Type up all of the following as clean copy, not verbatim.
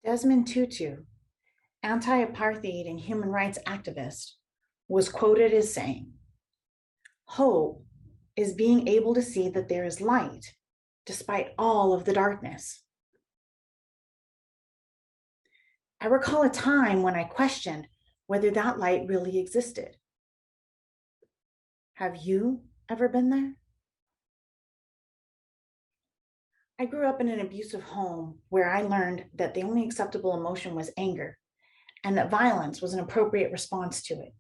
Desmond Tutu, anti-apartheid and human rights activist, was quoted as saying, "Hope is being able to see that there is light despite all of the darkness." I recall a time when I questioned whether that light really existed. Have you ever been there? I grew up in an abusive home where I learned that the only acceptable emotion was anger and that violence was an appropriate response to it.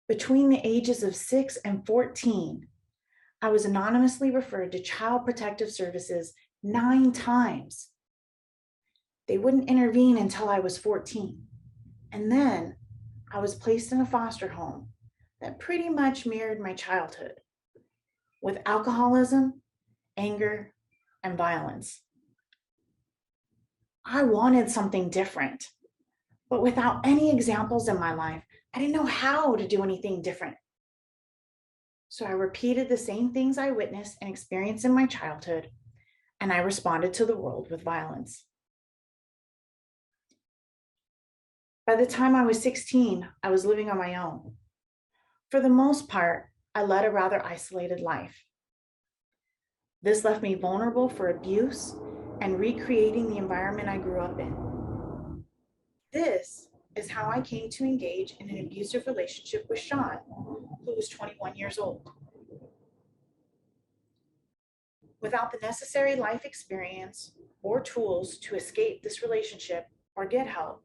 Between the ages of 6 and 14, I was anonymously referred to Child Protective Services 9 times. They wouldn't intervene until I was 14. And then I was placed in a foster home that pretty much mirrored my childhood, with alcoholism, anger, and violence. I wanted something different, but without any examples in my life, I didn't know how to do anything different. So I repeated the same things I witnessed and experienced in my childhood, and I responded to the world with violence. By the time I was 16, I was living on my own. For the most part, I led a rather isolated life. This left me vulnerable for abuse and recreating the environment I grew up in. This is how I came to engage in an abusive relationship with Sean, who was 21 years old. Without the necessary life experience or tools to escape this relationship or get help,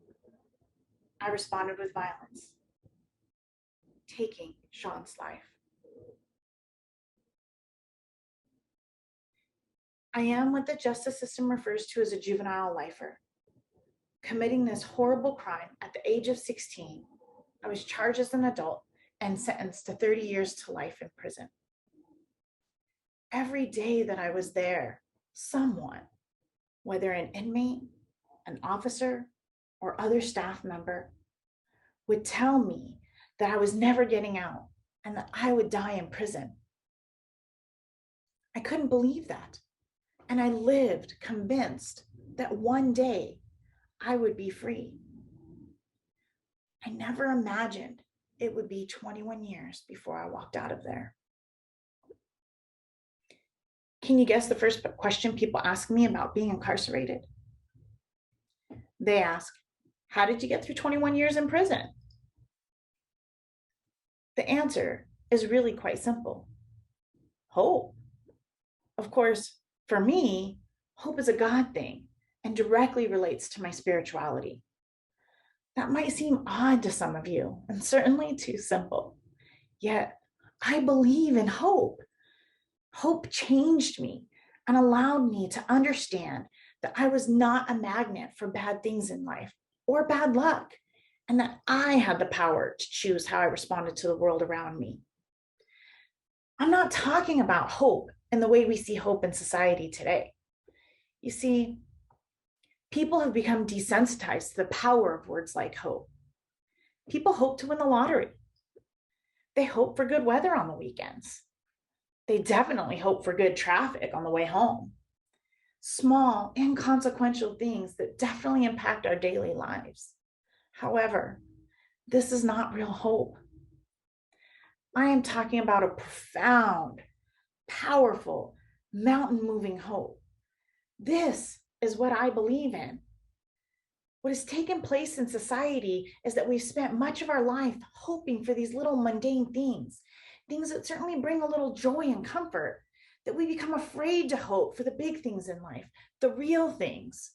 I responded with violence, taking Sean's life. I am what the justice system refers to as a juvenile lifer. Committing this horrible crime at the age of 16, I was charged as an adult and sentenced to 30 years to life in prison. Every day that I was there, someone, whether an inmate, an officer, or other staff member, would tell me that I was never getting out and that I would die in prison. I couldn't believe that. And I lived convinced that one day I would be free. I never imagined it would be 21 years before I walked out of there. Can you guess the first question people ask me about being incarcerated? They ask, how did you get through 21 years in prison? The answer is really quite simple. Hope. Of course, for me, hope is a God thing and directly relates to my spirituality. That might seem odd to some of you and certainly too simple. Yet, I believe in hope. Hope changed me and allowed me to understand that I was not a magnet for bad things in life or bad luck, and that I had the power to choose how I responded to the world around me. I'm not talking about hope in the way we see hope in society today. You see, people have become desensitized to the power of words like hope. People hope to win the lottery. They hope for good weather on the weekends. They definitely hope for good traffic on the way home. Small, inconsequential things that definitely impact our daily lives. However, this is not real hope. I am talking about a profound, powerful, mountain-moving hope. This is what I believe in. What has taken place in society is that we've spent much of our life hoping for these little mundane things that certainly bring a little joy and comfort, that we become afraid to hope for the big things in life, the real things.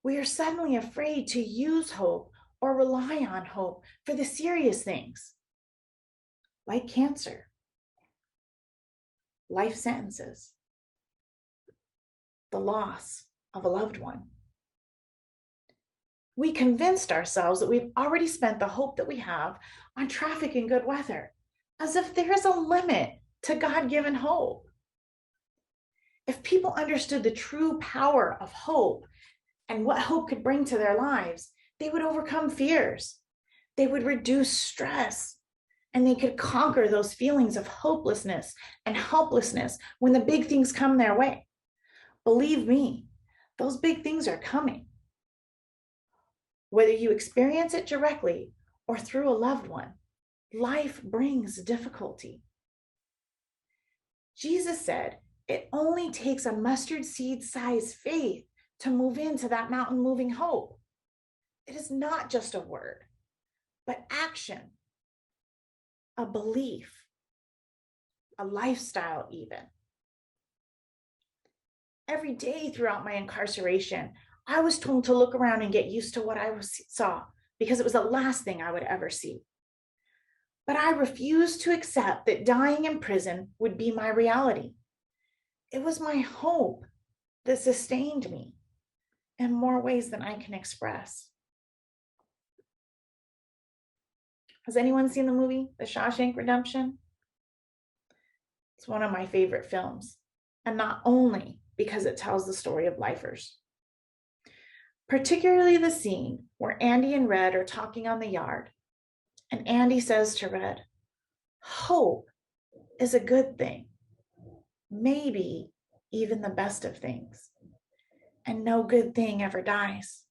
We are suddenly afraid to use hope or rely on hope for the serious things, like cancer, life sentences, the loss of a loved one. We convinced ourselves that we've already spent the hope that we have on traffic and good weather, as if there is a limit to God-given hope. If people understood the true power of hope and what hope could bring to their lives, they would overcome fears. They would reduce stress, and they could conquer those feelings of hopelessness and helplessness when the big things come their way. Believe me, those big things are coming. Whether you experience it directly or through a loved one, life brings difficulty. Jesus said it only takes a mustard seed sized faith to move into that mountain moving hope. It is not just a word, but action, a belief, a lifestyle, even. Every day throughout my incarceration, I was told to look around and get used to what I saw because it was the last thing I would ever see. But I refused to accept that dying in prison would be my reality. It was my hope that sustained me in more ways than I can express. Has anyone seen the movie, The Shawshank Redemption? It's one of my favorite films, and not only because it tells the story of lifers, particularly the scene where Andy and Red are talking on the yard, and Andy says to Red, "Hope is a good thing, maybe even the best of things, and no good thing ever dies."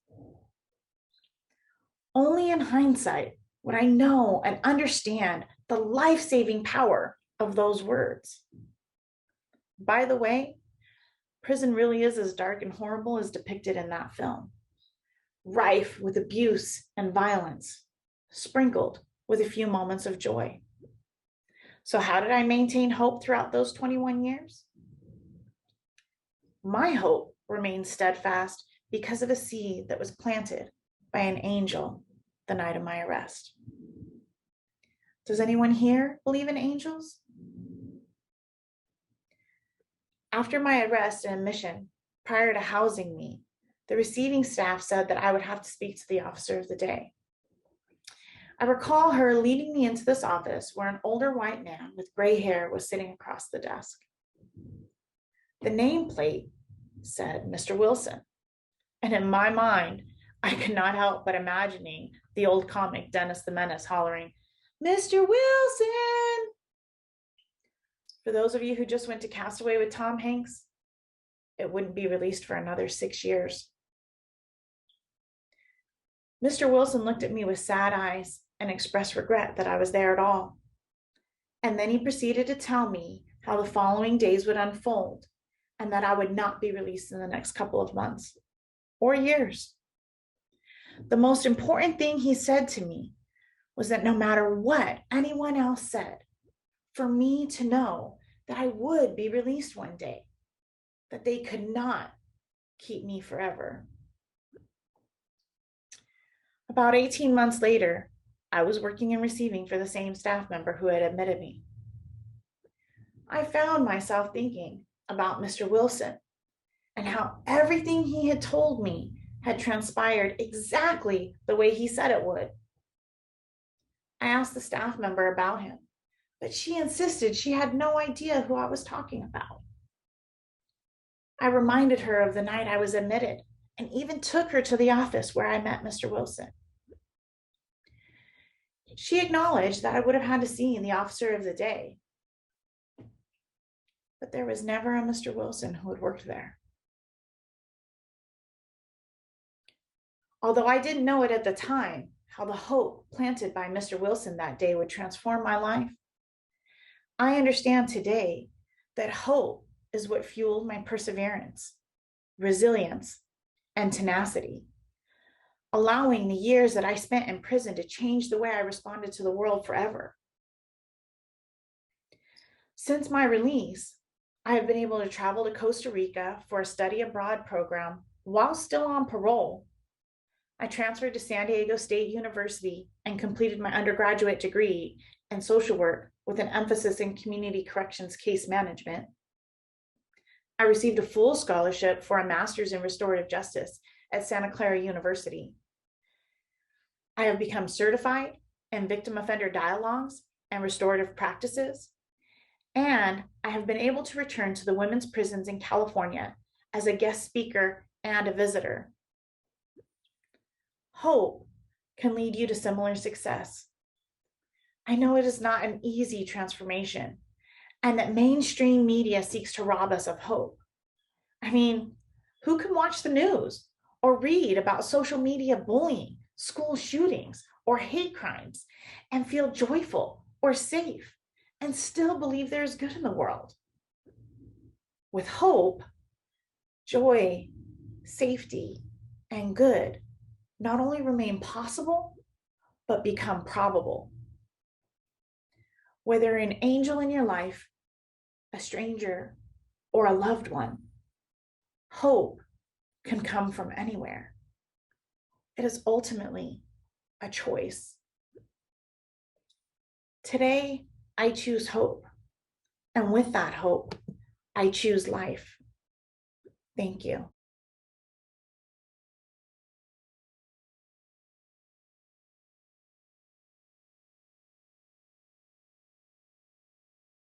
Only in hindsight would I know and understand the life-saving power of those words. By the way, prison really is as dark and horrible as depicted in that film, rife with abuse and violence, sprinkled with a few moments of joy. So how did I maintain hope throughout those 21 years? My hope remained steadfast because of a seed that was planted by an angel the night of my arrest. Does anyone here believe in angels? After my arrest and admission, prior to housing me, the receiving staff said that I would have to speak to the officer of the day. I recall her leading me into this office where an older white man with gray hair was sitting across the desk. The nameplate said Mr. Wilson, and in my mind, I could not help but imagining the old comic Dennis the Menace hollering, "Mr. Wilson!" For those of you who just went to Castaway with Tom Hanks, it wouldn't be released for another 6 years. Mr. Wilson looked at me with sad eyes and expressed regret that I was there at all. And then he proceeded to tell me how the following days would unfold and that I would not be released in the next couple of months or years. The most important thing he said to me was that no matter what anyone else said, for me to know that I would be released one day, that they could not keep me forever. About 18 months later, I was working and receiving for the same staff member who had admitted me. I found myself thinking about Mr. Wilson and how everything he had told me had transpired exactly the way he said it would. I asked the staff member about him, but she insisted she had no idea who I was talking about. I reminded her of the night I was admitted and even took her to the office where I met Mr. Wilson. She acknowledged that I would have had to see the officer of the day, but there was never a Mr. Wilson who had worked there. Although I didn't know it at the time, how the hope planted by Mr. Wilson that day would transform my life, I understand today that hope is what fueled my perseverance, resilience, and tenacity, allowing the years that I spent in prison to change the way I responded to the world forever. Since my release, I have been able to travel to Costa Rica for a study abroad program while still on parole. I transferred to San Diego State University and completed my undergraduate degree in social work with an emphasis in community corrections case management. I received a full scholarship for a master's in restorative justice at Santa Clara University. I have become certified in victim offender dialogues and restorative practices, and I have been able to return to the women's prisons in California as a guest speaker and a visitor. Hope can lead you to similar success. I know it is not an easy transformation, and that mainstream media seeks to rob us of hope. I mean, who can watch the news or read about social media bullying school shootings or hate crimes and feel joyful or safe and still believe there's good in the world. With hope, joy, safety, and good not only remain possible, but become probable. Whether an angel in your life, a stranger, or a loved one, hope can come from anywhere. It is ultimately a choice. Today, I choose hope. And with that hope, I choose life. Thank you.